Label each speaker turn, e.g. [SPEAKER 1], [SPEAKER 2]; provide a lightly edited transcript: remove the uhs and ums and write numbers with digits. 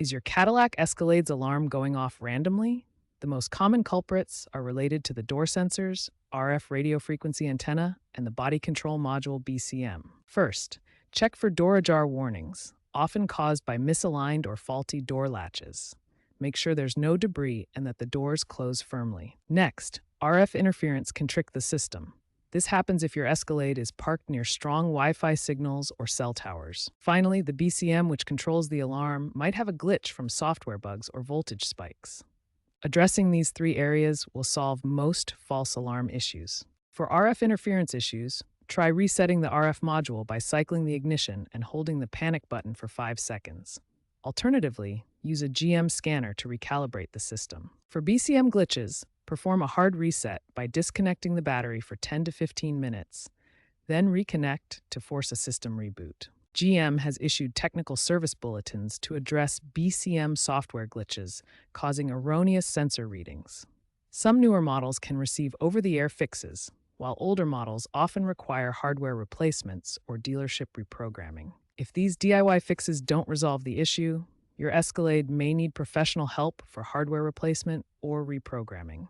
[SPEAKER 1] Is your Cadillac Escalade's alarm going off randomly? The most common culprits are related to the door sensors, RF radio frequency antenna, and the body control module BCM. First, check for door ajar warnings, often caused by misaligned or faulty door latches. Make sure there's no debris and that the doors close firmly. Next, RF interference can trick the system. This happens if your Escalade is parked near strong Wi-Fi signals or cell towers. Finally, the BCM, which controls the alarm, might have a glitch from software bugs or voltage spikes. Addressing these three areas will solve most false alarm issues. For RF interference issues, try resetting the RF module by cycling the ignition and holding the panic button for 5 seconds. Alternatively, use a GM scanner to recalibrate the system. For BCM glitches, perform a hard reset by disconnecting the battery for 10 to 15 minutes, then reconnect to force a system reboot. GM has issued technical service bulletins to address BCM software glitches, causing erroneous sensor readings. Some newer models can receive over-the-air fixes, while older models often require hardware replacements or dealership reprogramming. If these DIY fixes don't resolve the issue, your Escalade may need professional help for hardware replacement or reprogramming.